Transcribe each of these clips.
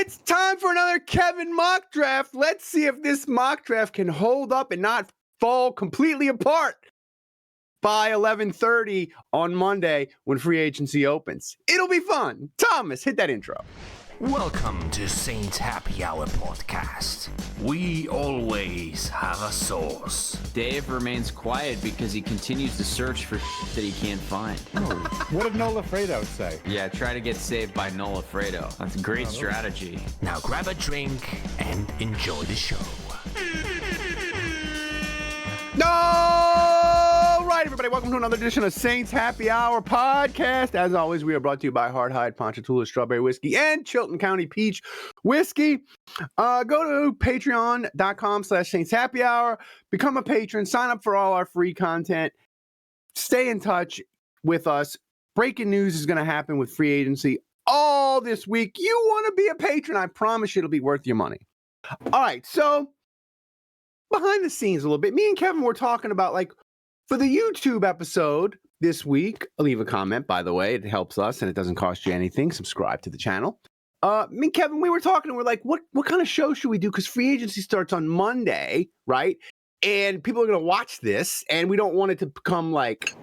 It's time for another Kevin mock draft. Let's see if this mock draft can hold up and not fall completely apart by 11:30 on Monday when free agency opens. It'll be fun. Thomas, hit that intro. Welcome to Saints Happy Hour podcast. We always have a source. Dave remains quiet because he continues to search for that he can't find. What did Nola Fredo say? Yeah, try to get saved by Nola Fredo. That's a great strategy. Now grab a drink and enjoy the show. All right, everybody, welcome to another edition of Saints Happy Hour podcast. As always, we are brought to you by Hard Hide, Ponchatoula Strawberry Whiskey, and Chilton County Peach Whiskey. Go to patreon.com/Saints Happy Hour, become a patron, sign up for all our free content, stay in touch with us. Breaking news is going to happen with free agency all this week. You want to be a patron, I promise you it'll be worth your money. All right, so behind the scenes a little bit, me and Kevin were talking about, like, for the YouTube episode this week, leave a comment, by the way. It helps us and it doesn't cost you anything. Subscribe to the channel. Me and Kevin, we were talking and we're like, what kind of show should we do? Because free agency starts on Monday, right? And people are going to watch this and we don't want it to become like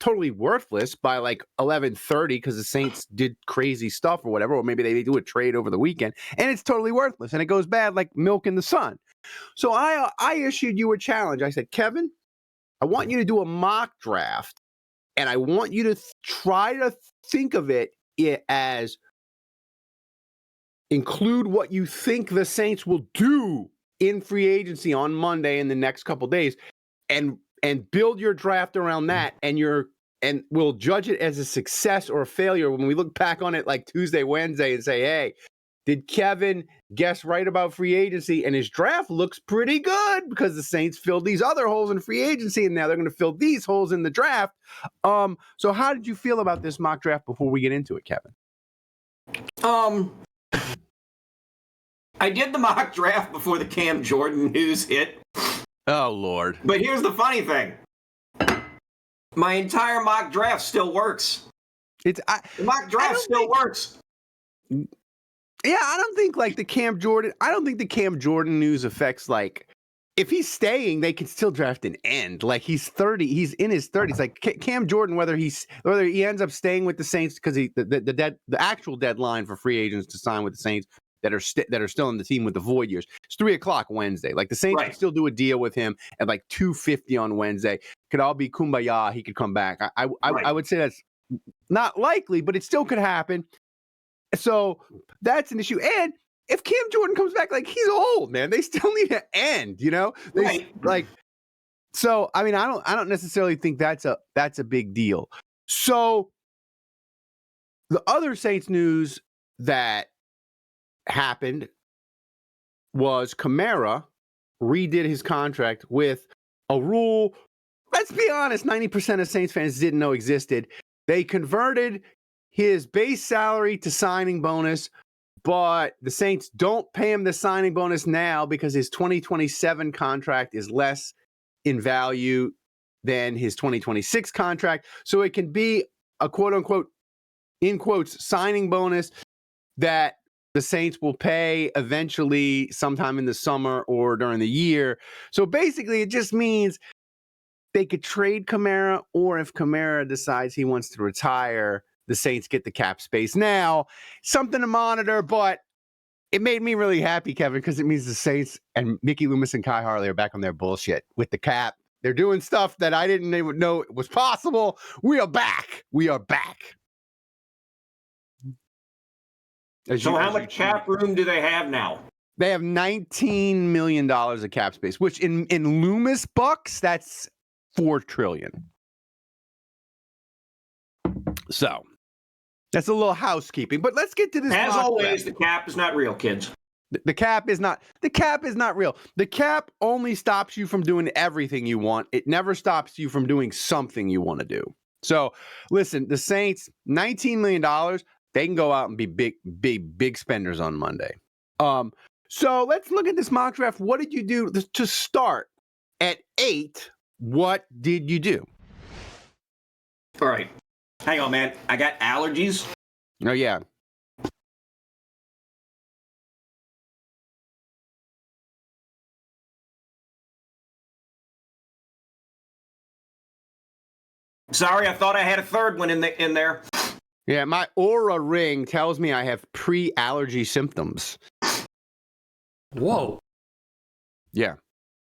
totally worthless by like 11:30 because the Saints did crazy stuff or whatever, or maybe they do a trade over the weekend and it's totally worthless and it goes bad like milk in the sun. So I issued you a challenge. I said, Kevin, I want you to do a mock draft, and I want you to try to think of it as include what you think the Saints will do in free agency on Monday in the next couple days, and build your draft around that, and we'll judge it as a success or a failure when we look back on it like Tuesday, Wednesday, and say, hey, did Kevin guess right about free agency? And his draft looks pretty good because the Saints filled these other holes in free agency, and now they're going to fill these holes in the draft. So how did you feel about this mock draft before we get into it, Kevin? I did the mock draft before the Cam Jordan news hit. Oh, Lord. But here's the funny thing. My entire mock draft still works. The mock draft still works. Yeah, I don't think the Cam Jordan news affects, like, if he's staying, they can still draft an end. Like, he's 30, he's in his 30s. Like Cam Jordan, whether he ends up staying with the Saints because the actual deadline for free agents to sign with the Saints that are still in the team with the void years, it's 3:00 Wednesday. Like, the Saints could still do a deal with him at like 2:50 on Wednesday. Could all be kumbaya. He could come back. I would say that's not likely, but it still could happen. So that's an issue. And if Cam Jordan comes back, like, he's old, man. They still need to end, you know? So I mean, I don't necessarily think that's a big deal. So the other Saints news that happened was Kamara redid his contract with a rule, let's be honest, 90% of Saints fans didn't know existed. They converted his base salary to signing bonus, but the Saints don't pay him the signing bonus now because his 2027 contract is less in value than his 2026 contract. So it can be a quote unquote, in quotes, signing bonus that the Saints will pay eventually sometime in the summer or during the year. So basically it just means they could trade Kamara, or if Kamara decides he wants to retire, the Saints get the cap space. Now, something to monitor, but it made me really happy, Kevin, because it means the Saints and Mickey Loomis and Kai Harley are back on their bullshit with the cap. They're doing stuff that I didn't even know was possible. We are back. We are back. So how much cap room do they have now? They have $19 million of cap space, which in Loomis bucks, that's $4 trillion. So that's a little housekeeping, but let's get to this. As always, the cap is not real, kids. The cap is not real. The cap only stops you from doing everything you want. It never stops you from doing something you want to do. So listen, the Saints, $19 million, they can go out and be big spenders on Monday. So let's look at this mock draft. What did you do to start at 8? What did you do? All right. Hang on, man. I got allergies. Oh, yeah. Sorry, I thought I had a third one in there. Yeah, my Aura ring tells me I have pre-allergy symptoms. Whoa. Yeah.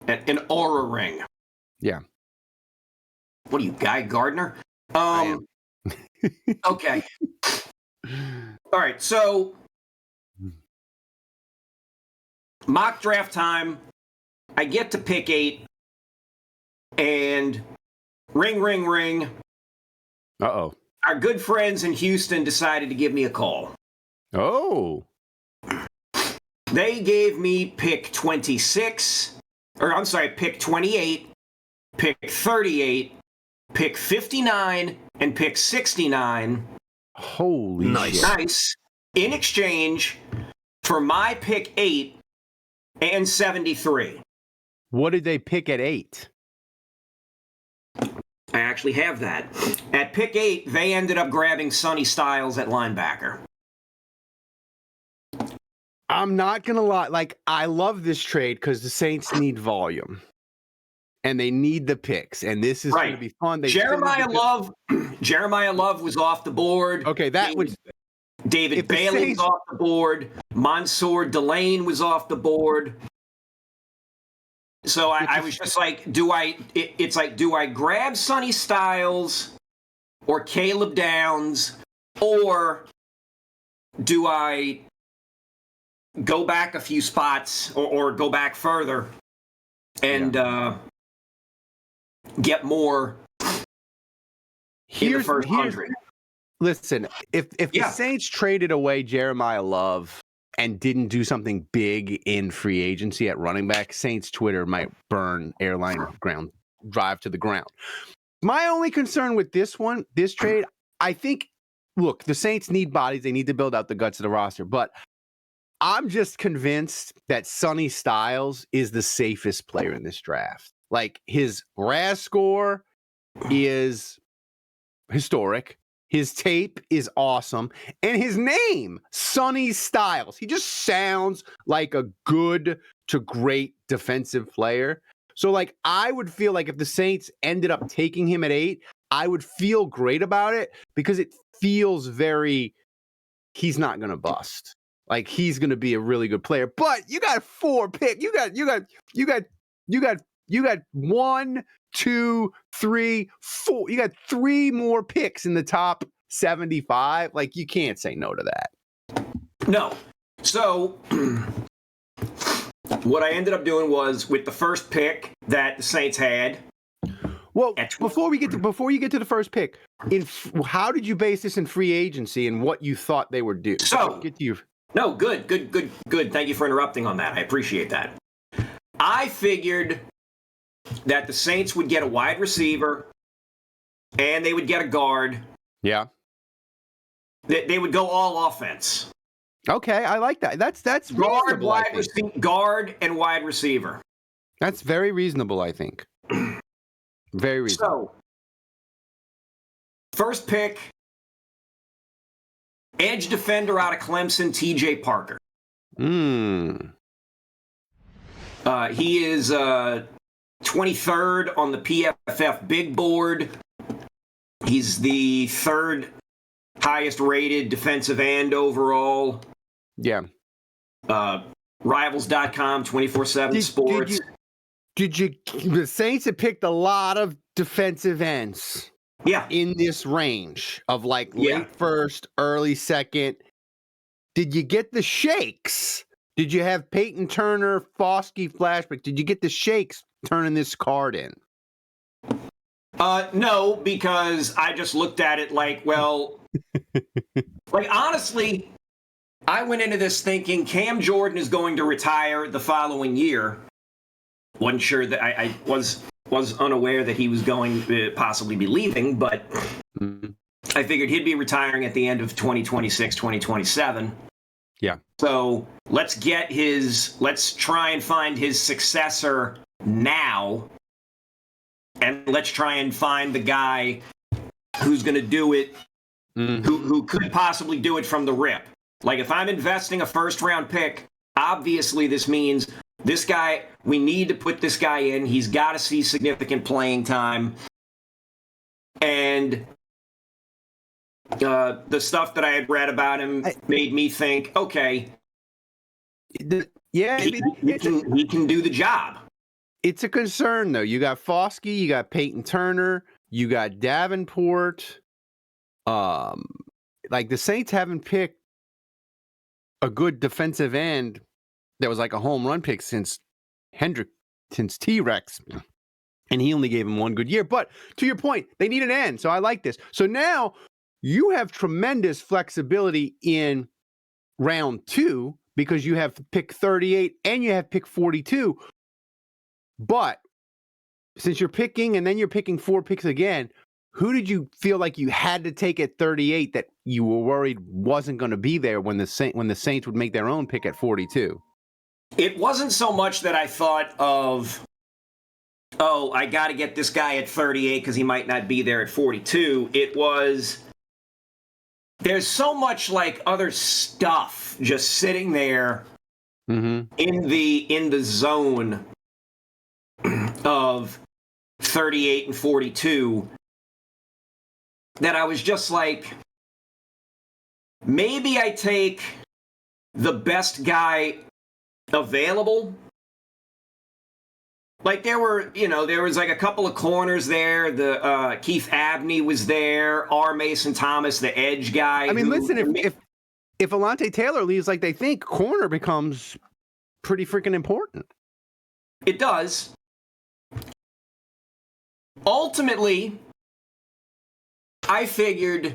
An Aura ring. Yeah. What are you, Guy Gardner? I am. Okay. All right, so mock draft time. I get to pick 8, and ring. Uh-oh. Our good friends in Houston decided to give me a call. Oh. They gave me pick 26, or I'm sorry, pick 28, pick 38, pick 59, and pick 69. Holy Nice. shit. Nice. In exchange for my pick 8 and 73. What did they pick at 8? I actually have that. At pick 8, they ended up grabbing Sonny Styles at linebacker. I'm not going to lie. Like, I love this trade because the Saints need volume. And they need the picks. And this is going to be fun. Jeremiah Love was off the board. Okay, that would... David Bailey was off the board. Mansour Delane was off the board. So I was just like, do I grab Sonny Styles or Caleb Downs, or do I go back a few spots or go back further and get more in the first 100? Listen, if the Saints traded away Jeremiah Love and didn't do something big in free agency at running back, Saints Twitter might burn drive to the ground. My only concern with this trade, I think, look, the Saints need bodies. They need to build out the guts of the roster. But I'm just convinced that Sonny Styles is the safest player in this draft. Like, his RAS score is historic. His tape is awesome. And his name, Sonny Styles. He just sounds like a good to great defensive player. So, like, I would feel like if the Saints ended up taking him at 8, I would feel great about it because it feels he's not going to bust. Like, he's going to be a really good player. But you got 4 picks. You got 1, 2, 3, 4. You got 3 more picks in the top 75. Like, you can't say no to that. No. So what I ended up doing was, with the first pick that the Saints had. Well, before you get to the first pick, how did you base this in free agency and what you thought they would do? So get to you. No, good. Thank you for interrupting on that. I appreciate that. I figured that the Saints would get a wide receiver and they would get a guard. Yeah. They would go all offense. Okay, I like that. That's guard and wide receiver. That's very reasonable, I think. Very reasonable. So, first pick, edge defender out of Clemson, T.J. Parker. He is 23rd on the PFF big board. He's the 3rd highest rated defensive end overall. Yeah. Rivals.com, 24/7 Sports. The Saints have picked a lot of defensive ends. Yeah. In this range of like late first, early second. Did you get the shakes? Did you have Peyton Turner, Foskey flashback? Did you get the shakes turning this card in? No, because I just looked at it like, well, like, honestly, I went into this thinking Cam Jordan is going to retire the following year. Wasn't sure that I was unaware that he was going to possibly be leaving, but I figured he'd be retiring at the end of 2026, 2027. Yeah. So let's try and find his successor now. And let's try and find the guy who's going to do it, who could possibly do it from the rip. Like, if I'm investing a first-round pick, obviously this means this guy, we need to put this guy in. He's got to see significant playing time. And the stuff that I had read about him made me think, okay, yeah, he can do the job. It's a concern, though. You got Foskey, you got Peyton Turner, you got Davenport. Like the Saints haven't picked a good defensive end that was like a home run pick since T-Rex. And he only gave him one good year. But to your point, they need an end. So I like this. So now you have tremendous flexibility in round 2 because you have pick 38 and you have pick 42. But since you're picking and then you're picking 4 picks again, who did you feel like you had to take at 38 that you were worried wasn't going to be there when the Saints would make their own pick at 42? It wasn't so much that I thought of, oh, I got to get this guy at 38 because he might not be there at 42. It was, there's so much like other stuff just sitting there in the zone of 38 and 42 that I was just like, maybe I take the best guy available. Like there was like a couple of corners there. The Keith Abney was there. R. Mason Thomas, the edge guy. I mean, listen, if Alontae Taylor leaves like they think, corner becomes pretty freaking important. It does. Ultimately, I figured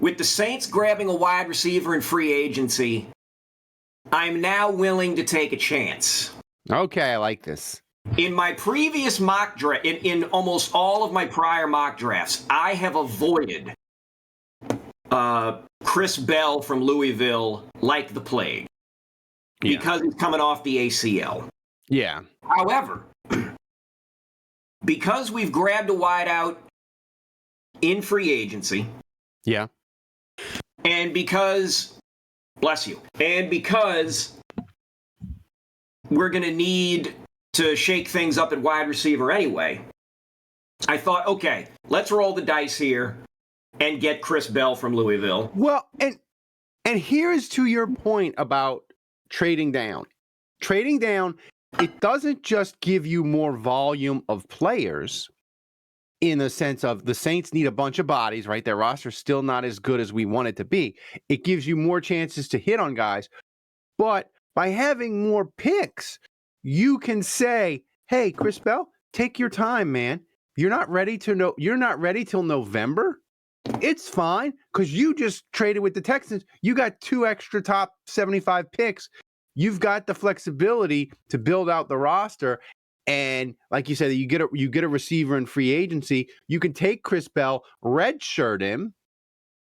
with the Saints grabbing a wide receiver in free agency, I'm now willing to take a chance. Okay, I like this. In my previous mock draft, in almost all of my prior mock drafts, I have avoided Chris Bell from Louisville like the plague because he's coming off the ACL. Yeah. However, because we've grabbed a wideout in free agency. Yeah. And because, bless you, and because we're going to need to shake things up at wide receiver anyway, I thought, okay, let's roll the dice here and get Chris Bell from Louisville. Well, and here's to your point about trading down. Trading down, it doesn't just give you more volume of players in the sense of the Saints need a bunch of bodies, right? Their roster's still not as good as we want it to be. It gives you more chances to hit on guys. But by having more picks, you can say, hey, Chris Bell, take your time, man. You're not ready till November. It's fine because you just traded with the Texans. You got 2 extra top 75 picks. You've got the flexibility to build out the roster. And like you said, you get a receiver in free agency. You can take Chris Bell, redshirt him,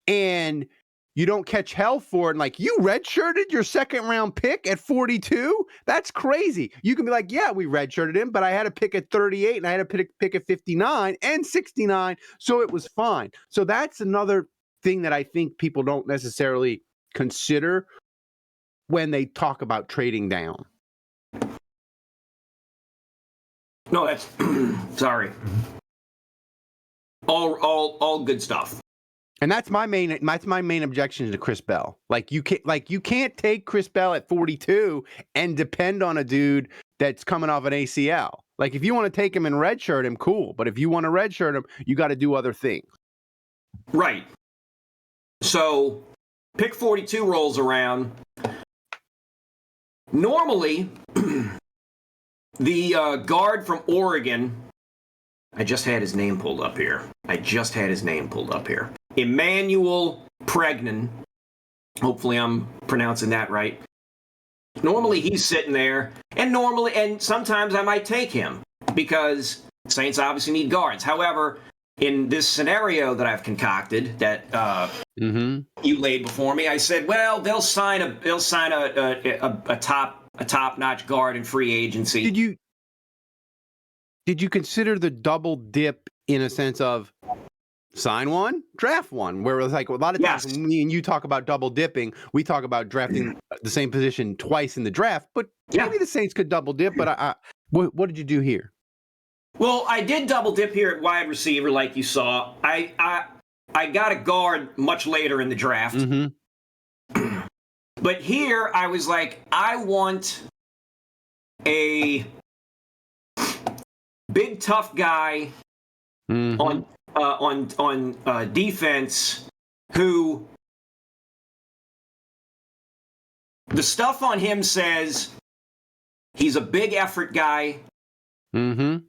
and you don't catch hell for it. And like, you redshirted your second round pick at 42? That's crazy. You can be like, yeah, we redshirted him, but I had a pick at 38 and I had a pick at 59 and 69, so it was fine. So that's another thing that I think people don't necessarily consider when they talk about trading down. No, that's sorry. All good stuff. And that's my main objection to Chris Bell. Like you can't take Chris Bell at 42 and depend on a dude that's coming off an ACL. Like if you want to take him and redshirt him, cool. But if you want to redshirt him, you got to do other things. Right. So pick 42 rolls around. Normally, the guard from Oregon, I just had his name pulled up here. Emmanuel Pregnon. Hopefully I'm pronouncing that right. Normally he's sitting there, and sometimes I might take him because Saints obviously need guards. However, in this scenario that I've concocted that you laid before me, I said, well, they'll sign a top-notch guard in free agency. Did you consider the double dip in a sense of sign one, draft one, where it's like a lot of times when me and you talk about double dipping, we talk about drafting the same position twice in the draft, but maybe the Saints could double dip. But what did you do here? Well, I did double dip here at wide receiver, like you saw. I got a guard much later in the draft. Mm-hmm. But here I was like, I want a big tough guy on defense who the stuff on him says he's a big effort guy. Mm-hmm.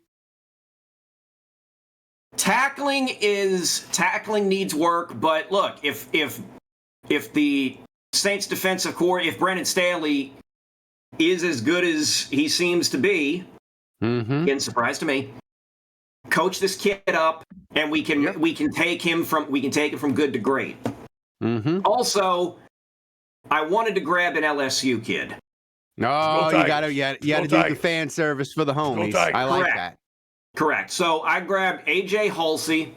Tackling needs work, but look, if the Saints defensive core, if Brennan Staley is as good as he seems to be, again, surprise to me, coach this kid up, and we can take him from good to great. Also, I wanted to grab an LSU kid. Oh, you gotta do the fan service for the homies. I like that. Correct. So I grabbed AJ Halsey.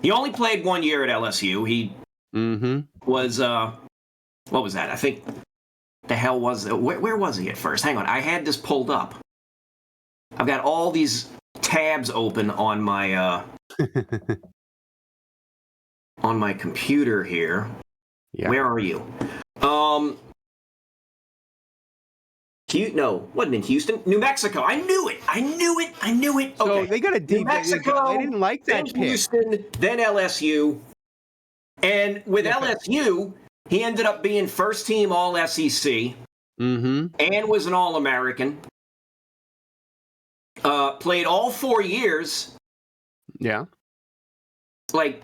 He only played 1 year at LSU. He was what was that? I think the hell was it? Where was he at first? Hang on, I had this pulled up. I've got all these tabs open on my on my computer here. Yeah. Where are you? No, wasn't in Houston. New Mexico. I knew it. Okay. So they got a deep. New Mexico. They didn't like that then pick. Houston, then LSU. And with LSU, he ended up being first team All SEC. And was an All American. Played all 4 years. Yeah. Like,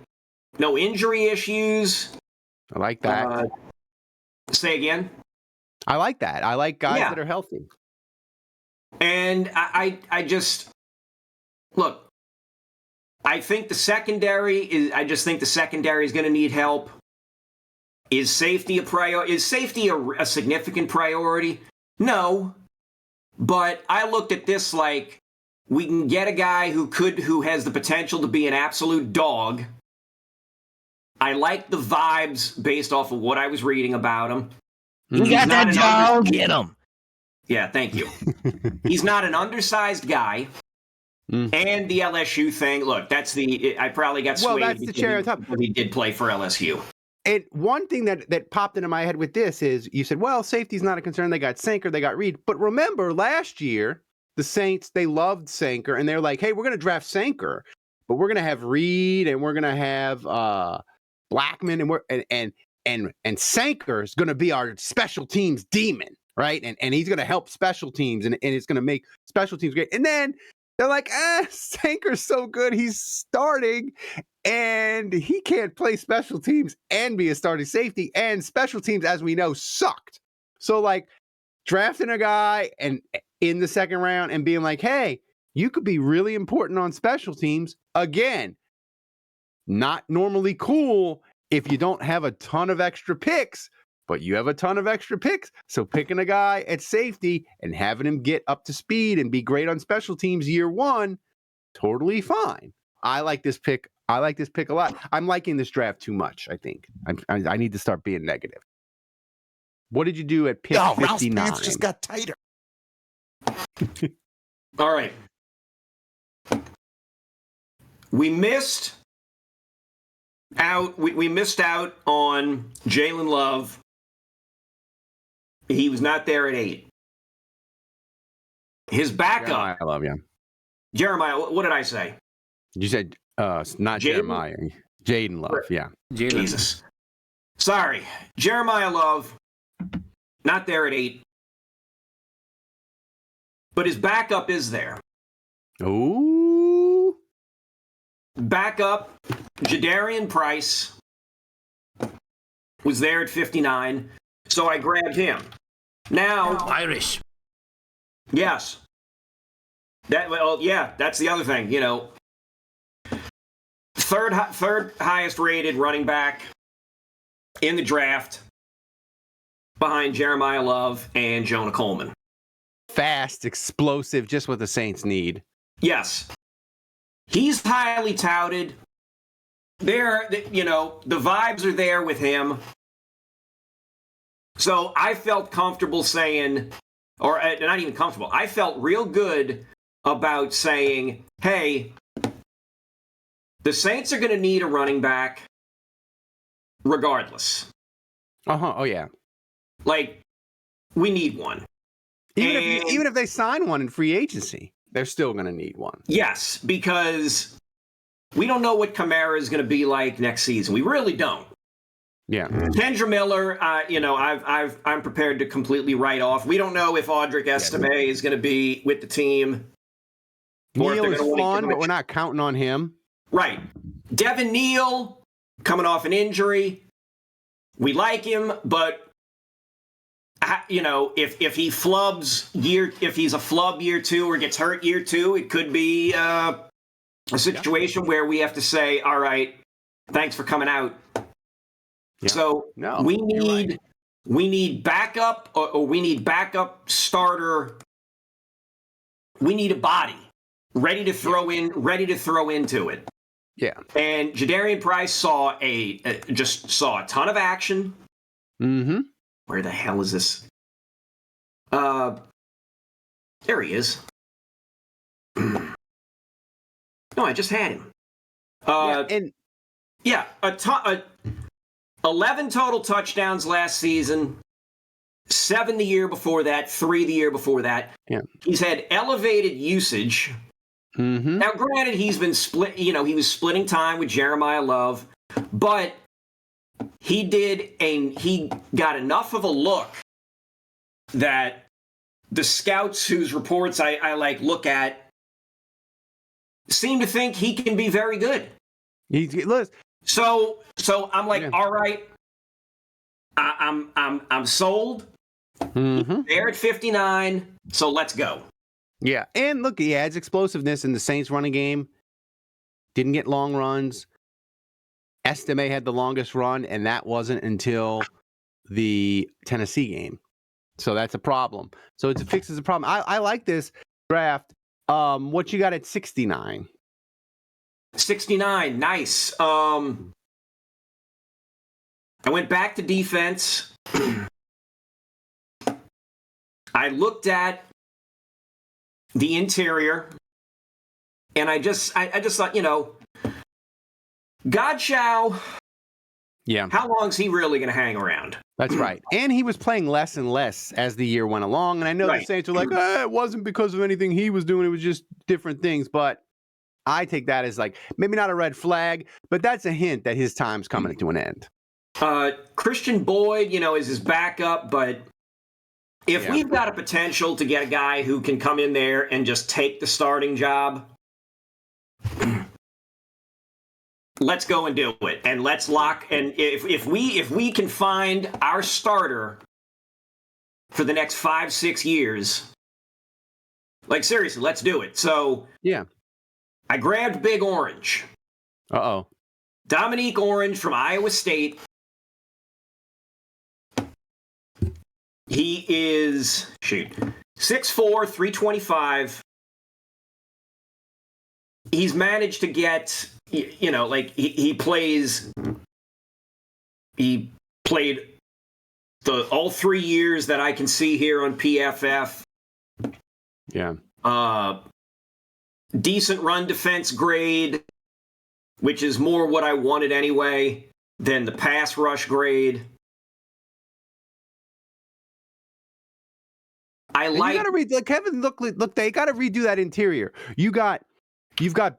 no injury issues. I like that. Say again? I like that. I like guys that are healthy. And I just look. I think the secondary is. I just think the secondary is going to need help. Is safety a priority? Is safety a significant priority? No. But I looked at this like we can get a guy who has the potential to be an absolute dog. I like the vibes based off of what I was reading about him. You got that dog? Get him. Yeah, thank you. He's not an undersized guy. And the LSU thing, look, I probably got swayed that's the cherry on top. He did play for LSU. And one thing that popped into my head with this is you said, well, safety's not a concern. They got Sanker, they got Reed. But remember, last year, the Saints, they loved Sanker, and they're like, hey, we're going to draft Sanker, but we're going to have Reed, and we're going to have Blackman, and Sanker is going to be our special teams demon, right? And he's going to help special teams, and it's going to make special teams great. And then they're like, Sanker's so good, he's starting, and he can't play special teams and be a starting safety, and special teams, as we know, sucked. So, like, drafting a guy and in the second round and being like, hey, you could be really important on special teams, again, not normally cool if you don't have a ton of extra picks, but you have a ton of extra picks. So picking a guy at safety and having him get up to speed and be great on special teams year one, totally fine. I like this pick. I like this pick a lot. I'm liking this draft too much, I think. I need to start being negative. What did you do at pick 59? Ralph's pants just got tighter. All right. We missed out. We missed out on Jalen Love. He was not there at 8. His backup. I love you. Jeremiah, what did I say? You said not Jeremiah. Jaden Love, yeah. Jesus. Sorry. Jeremiah Love, not there at 8. But his backup is there. Ooh. Backup, Jadarian Price was there at 59, so I grabbed him. Now, Irish. Yes. That's the other thing, you know. Third highest rated running back in the draft behind Jeremiah Love and Jonah Coleman. Fast, explosive, just what the Saints need. Yes. He's highly touted. The vibes are there with him. So I felt comfortable saying, or not even comfortable, I felt real good about saying, hey, the Saints are going to need a running back regardless. Oh yeah. Like, we need one. Even if they sign one in free agency, they're still going to need one. Yes, because we don't know what Kamara is going to be like next season. We really don't. Yeah. Kendra Miller, I'm prepared to completely write off. We don't know if Audric Estime is going to be with the team. Neal is fun, but we're not counting on him. Right. Devin Neal coming off an injury. We like him, but if he flubs if he's a flub year 2 or gets hurt year 2, it could be a situation where we have to say, all right, thanks for coming out. Yeah. So we need backup or we need backup starter. We need a body ready to throw into it. Yeah. And Jadarian Price saw a ton of action. Mm-hmm. Where the hell is this? There he is. No, I just had him. 11 total touchdowns last season, 7 the year before that, 3 the year before that. Yeah. He's had elevated usage. Mm-hmm. Now, granted, he's been he was splitting time with Jeremiah Love, but he got enough of a look that the scouts whose reports I look at seem to think he can be very good. So I'm like, all right, I'm sold. Mm-hmm. They're at 59, so let's go. Yeah, and look, he adds explosiveness in the Saints running game. Didn't get long runs. Estime had the longest run, and that wasn't until the Tennessee game. So that's a problem. So it fixes the problem. I like this draft. What you got at 69? 69, nice. I went back to defense. I looked at the interior, and I just thought, Godchow. Yeah. How long's he really going to hang around? That's right. And he was playing less and less as the year went along. And I know the Saints were like, it wasn't because of anything he was doing. It was just different things. But I take that as like, maybe not a red flag, but that's a hint that his time's coming to an end. Christian Boyd, is his backup, but if we've got a potential to get a guy who can come in there and just take the starting job, let's go and do it. And let's lock. And if we can find our starter for the next 5-6 years, like seriously, let's do it. So yeah, I grabbed Big Orange. Uh-oh. Dominique Orange from Iowa State. He is 6'4", 325. He's managed to get, he played all 3 years that I can see here on PFF. Yeah. Decent run defense grade, which is more what I wanted anyway than the pass rush grade. You gotta Kevin, look, they gotta redo that interior. You've got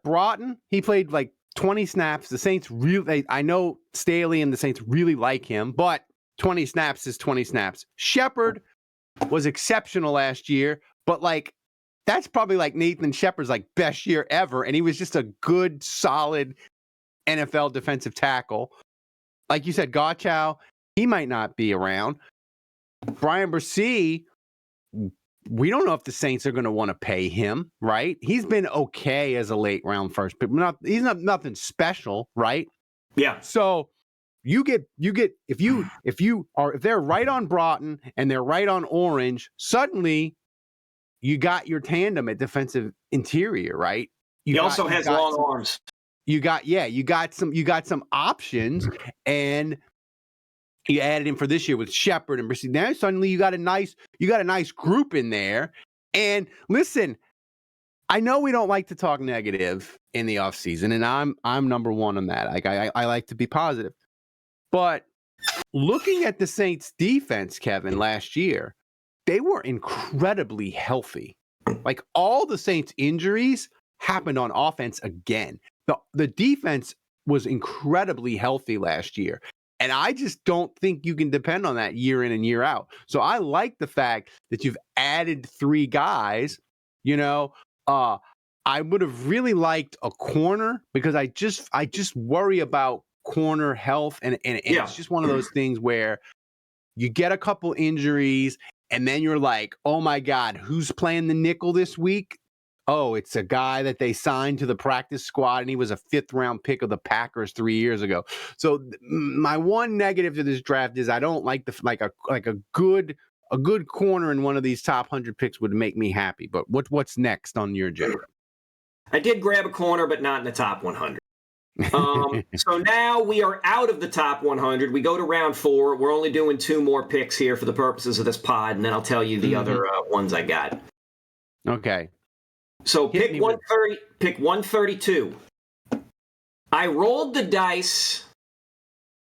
Broughton. He played like 20 snaps. The Saints I know Staley and the Saints really like him, but 20 snaps is 20 snaps. Shepard was exceptional last year, but that's probably like Nathan Shepard's best year ever, and he was just a good, solid NFL defensive tackle. Like you said, Godchow, he might not be around. Brian Bresee, we don't know if the Saints are going to want to pay him, right? He's been okay as a late round first pick. He's not nothing special, right? Yeah. So if they're right on Broughton and they're right on Orange, suddenly you got your tandem at defensive interior, right? He also has long arms. You got some options, and you added him for this year with Shepard and Bresee. Now suddenly you got a nice group in there. And listen, I know we don't like to talk negative in the offseason, and I'm number one on that. Like I like to be positive. But looking at the Saints defense, Kevin, last year, they were incredibly healthy. Like all the Saints injuries happened on offense again. The defense was incredibly healthy last year. And I just don't think you can depend on that year in and year out. So I like the fact that you've added 3 guys. You know, I would have really liked a corner because I just worry about corner health. And it's just one of those things where you get a couple injuries and then you're like, oh my God, who's playing the nickel this week? Oh, it's a guy that they signed to the practice squad, and he was a 5th-round pick of the Packers 3 years ago. So my one negative to this draft is I don't like a good corner in one of these top 100 picks would make me happy. But what's next on your agenda? I did grab a corner, but not in the top 100. So now we are out of the top 100. We go to round 4. We're only doing 2 more picks here for the purposes of this pod, and then I'll tell you the other ones I got. Okay. So pick 130, pick 132. I rolled the dice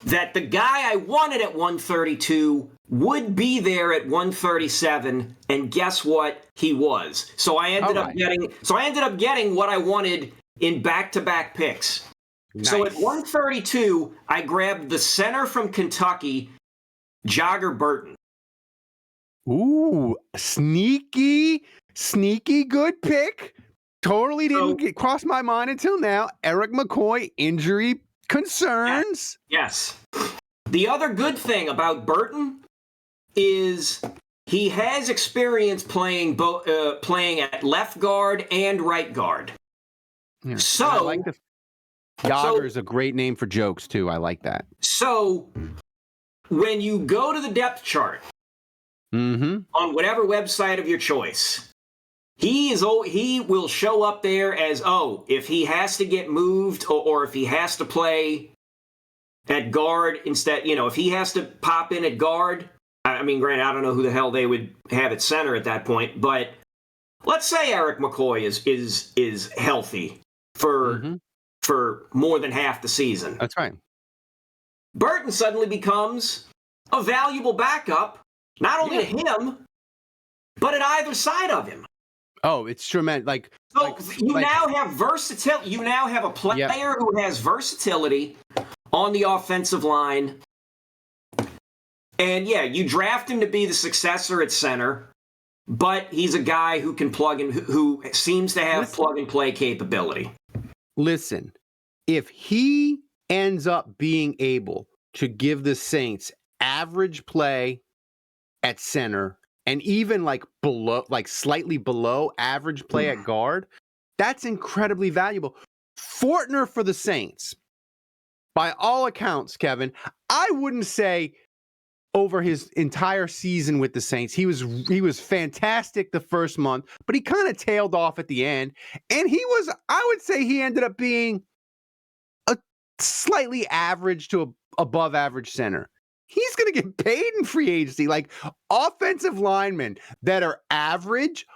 that the guy I wanted at 132 would be there at 137, and guess what? He was. So I ended up getting what I wanted in back-to-back picks. Nice. So at 132, I grabbed the center from Kentucky, Jagger Burton. Ooh, sneaky good pick. Totally didn't cross my mind until now. Eric McCoy, injury concerns. Yes. The other good thing about Burton is he has experience playing at left guard and right guard. Yeah. So I like Jagger is a great name for jokes too. I like that. So when you go to the depth chart on whatever website of your choice, he will show up there as, if he has to get moved or if he has to play at guard instead, if he has to pop in at guard. I mean, granted, I don't know who the hell they would have at center at that point, but let's say Eric McCoy is healthy for more than half the season. That's right. Burton suddenly becomes a valuable backup, not only to him, but at either side of him. Oh, it's tremendous. Now have versatility. You now have a player who has versatility on the offensive line. And you draft him to be the successor at center, but he's a guy who can who seems to have plug and play capability. Listen, if he ends up being able to give the Saints average play at center and even slightly below average play at guard, that's incredibly valuable. Fortner for the Saints, by all accounts, Kevin, I wouldn't say over his entire season with the Saints, he was fantastic the first month, but he kind of tailed off at the end. And I would say he ended up being a slightly average to above average center. He's going to get paid in free agency. Like, offensive linemen that are average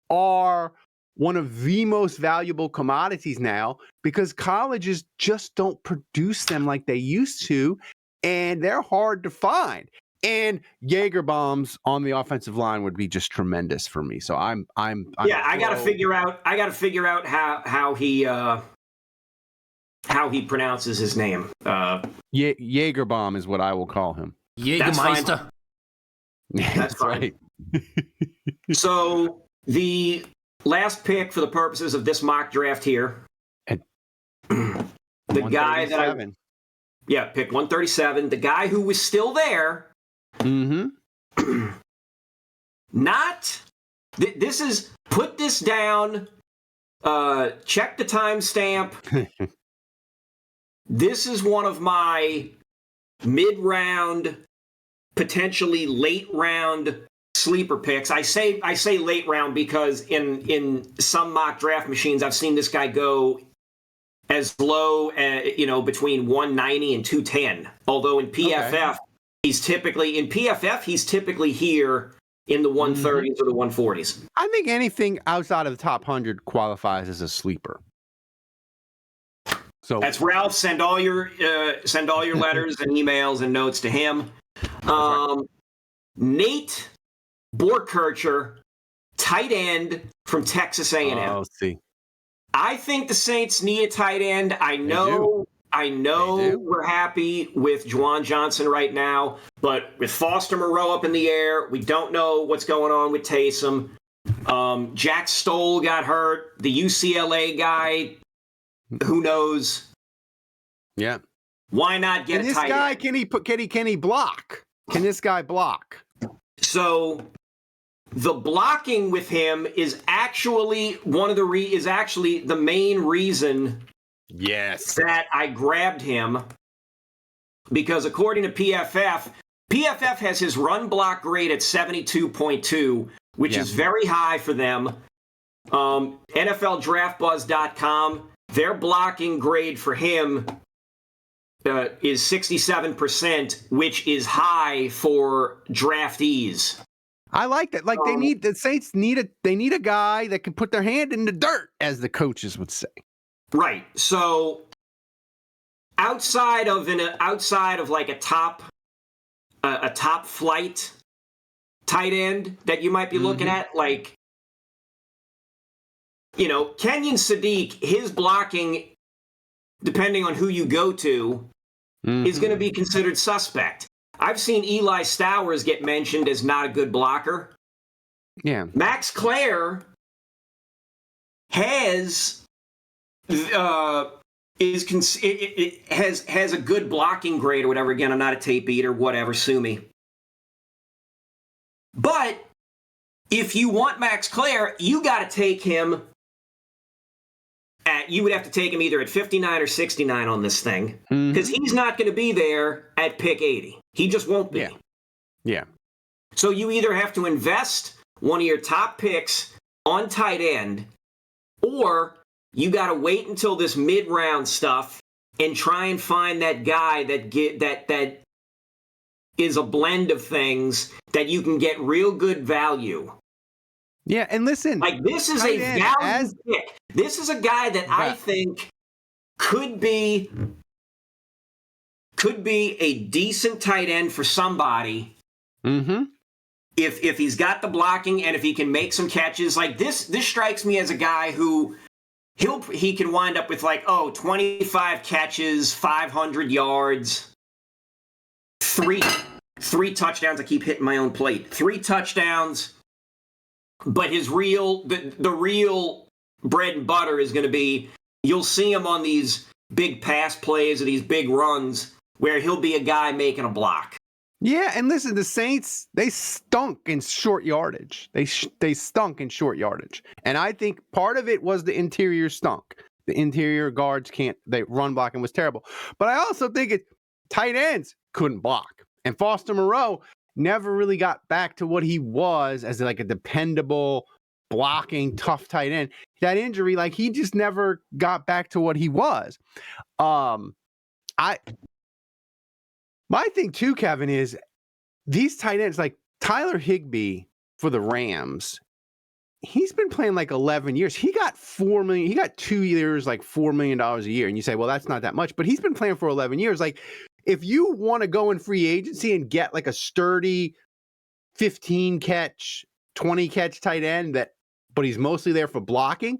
are one of the most valuable commodities now because colleges just don't produce them like they used to, and they're hard to find. And Jaeger bombs on the offensive line would be just tremendous for me. So I got to figure out how he pronounces his name. Jaeger bomb is what I will call him. Jägermeister. That's fine. Right. So the last pick for the purposes of this mock draft here, the guy that pick 137, the guy who was still there. This is, put this down, check the timestamp. This is one of my mid-round, potentially late-round sleeper picks. I say late round because in some mock draft machines, I've seen this guy go as low as, between 190 and 210. Although in PFF, he's typically here in the 130s or the 140s. I think anything outside of the top 100 qualifies as a sleeper. So That's Ralph. Send all your letters and emails and notes to him. Nate Borkircher, tight end from Texas A&M. Oh, see. I think the Saints need a tight end. I know we're happy with Juwan Johnson right now, but with Foster Moreau up in the air, we don't know what's going on with Taysom. Jack Stoll got hurt. The UCLA guy, who knows? Yeah. Why not get a tight guy, end? can he block? Can this guy block? So the blocking with him is actually the main reason that I grabbed him, because according to PFF has his run block grade at 72.2, which is very high for them. NFLDraftBuzz.com, their blocking grade for him is 67%, which is high for draftees. I like that. Like the Saints need a guy that can put their hand in the dirt, as the coaches would say. Right. So outside of like a top flight tight end that you might be looking at, like, Kenyon Sadiq, his blocking, depending on who you go to, is going to be considered suspect. I've seen Eli Stowers get mentioned as not a good blocker. Yeah. Max Clare has has a good blocking grade or whatever. Again, I'm not a tape eater, whatever, sue me. But if you want Max Clare, you got to take him you would have to take him either at 59 or 69 on this thing, because he's not going to be there at pick 80. He just won't be. Yeah. So you either have to invest one of your top picks on tight end, or you got to wait until this mid-round stuff and try and find that guy that is a blend of things that you can get real good value. Yeah, and listen, like, this is a value pick. This is a guy that I think could be a decent tight end for somebody. If he's got the blocking and if he can make some catches. Like, this strikes me as a guy who he can wind up with 25 catches, 500 yards, three touchdowns. I keep hitting my own plate. 3 touchdowns. But his the real bread and butter is going to be, you'll see him on these big pass plays or these big runs where he'll be a guy making a block. Yeah, and listen, the Saints, they stunk in short yardage. They stunk in short yardage. And I think part of it was the interior stunk. The interior guards run blocking was terrible. But I also think tight ends couldn't block. And Foster Moreau never really got back to what he was as like a dependable blocking tough tight end. That injury, he just never got back to what he was. My thing too, Kevin, is these tight ends, like Tyler Higbee for the Rams, he's been playing 11 years. He got $4 million. He got 2 years, $4 million a year. And you say, well, that's not that much, but he's been playing for 11 years. If you want to go in free agency and get a sturdy 15 catch, 20 catch tight end but he's mostly there for blocking,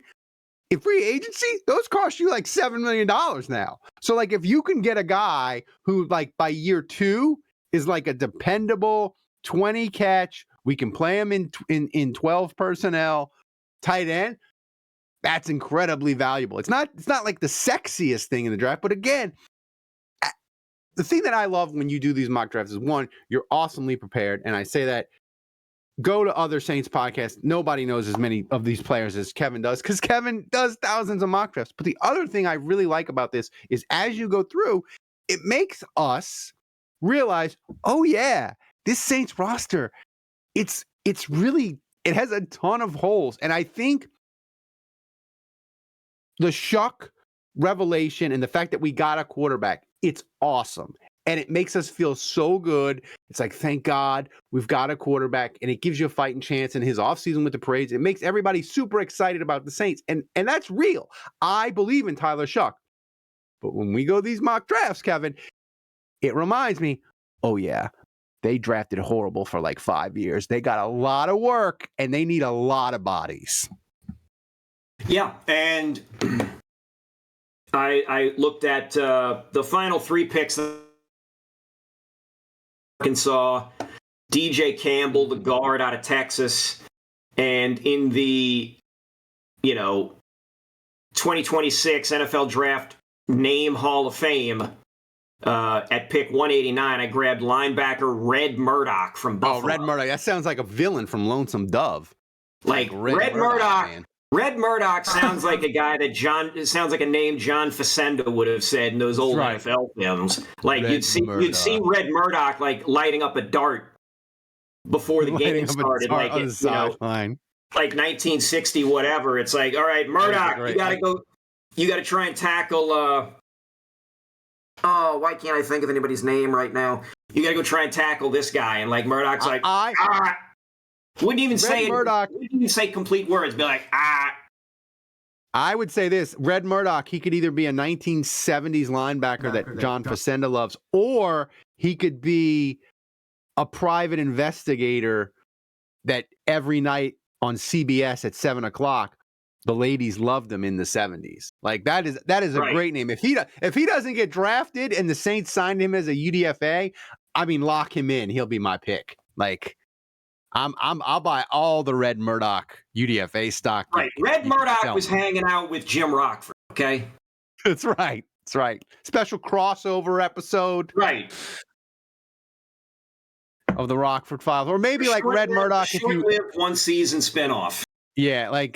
in free agency, those cost you $7 million now. So if you can get a guy who by year 2 is a dependable 20 catch, we can play him in 12 personnel tight end, that's incredibly valuable. It's not the sexiest thing in the draft, but again, the thing that I love when you do these mock drafts is, one, you're awesomely prepared. And I say that, go to other Saints podcasts. Nobody knows as many of these players as Kevin does, because Kevin does thousands of mock drafts. But the other thing I really like about this is, as you go through, it makes us realize, oh yeah, this Saints roster, it has a ton of holes. And I think the Shough revelation and the fact that we got a quarterback, it's awesome. And it makes us feel so good. It's like, thank God we've got a quarterback, and it gives you a fighting chance in his offseason with the parades. It makes everybody super excited about the Saints. And that's real. I believe in Tyler Shuck. But when we go these mock drafts, Kevin, it reminds me, oh, yeah, they drafted horrible for like 5 years. They got a lot of work, and they need a lot of bodies. Yeah, and I looked at the final 3 picks. Arkansas, DJ Campbell, the guard out of Texas, and in the 2026 NFL Draft Name Hall of Fame at pick 189, I grabbed linebacker Red Murdoch from Buffalo. Oh, Red Murdoch. That sounds like a villain from Lonesome Dove. Like Red Murdoch. Red Murdoch sounds like a guy that sounds like a name John Facenda would have said in those old NFL films. Like you'd see Red Murdoch like lighting up a dart before the game started, like on the sideline. Like 1960 whatever. It's like, all right, Murdoch, you got to try and tackle. Why can't I think of anybody's name right now? You got to go try and tackle this guy, and like Murdoch's like, Wouldn't even say complete words. Be like, I would say this: Red Murdoch. He could either be a 1970s linebacker that John Facenda loves, or he could be a private investigator that every night on CBS at 7:00, the ladies loved him in the 70s. Like that is a great name. If he doesn't get drafted and the Saints signed him as a UDFA, I mean, lock him in. He'll be my pick. Like. I'll buy all the Red Murdoch UDFA stock. Right. Red Murdoch was hanging out with Jim Rockford. Okay. That's right. That's right. Special crossover episode. Right. Of the Rockford Files. Or maybe like Red Murdoch if you live one season spinoff. Yeah, like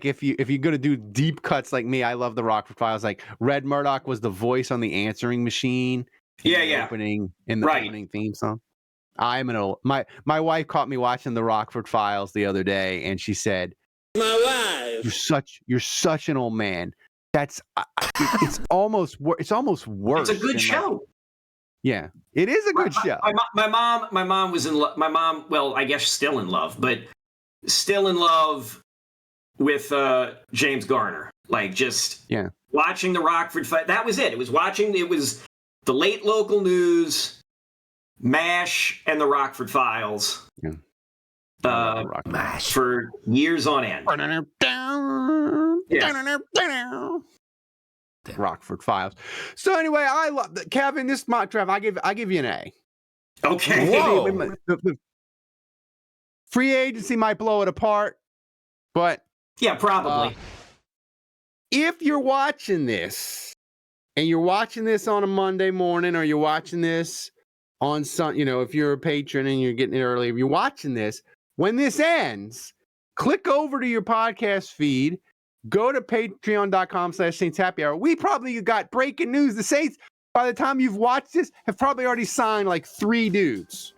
if you're gonna do deep cuts like me, I love the Rockford Files. Like Red Murdoch was the voice on the answering machine. Opening theme song. My wife caught me watching the Rockford Files the other day, and she said, "My wife, you're such an old man." It's almost worse. It's a good show. Yeah, it is a good show. My mom was in love. My mom, well, I guess still in love, but still in love with James Garner. Like just watching the Rockford Files. That was it. It was the late local news. MASH and the Rockford Files for years on end. Rockford Files. So anyway, I love Kevin. This mock draft, I give you an A. Okay. Whoa. The free agency might blow it apart, but yeah, probably. If you're watching this, and you're watching this on a Monday morning, or you're watching this on some, if you're a patron and you're getting it early, if you're watching this, when this ends, click over to your podcast feed, go to patreon.com/Saints Happy Hour. We probably got breaking news. The Saints, by the time you've watched this, have probably already signed like 3 dudes.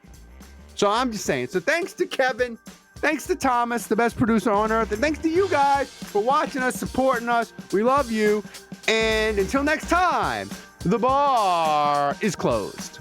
So I'm just saying. So thanks to Kevin, thanks to Thomas, the best producer on earth, and thanks to you guys for watching us, supporting us. We love you. And until next time, the bar is closed.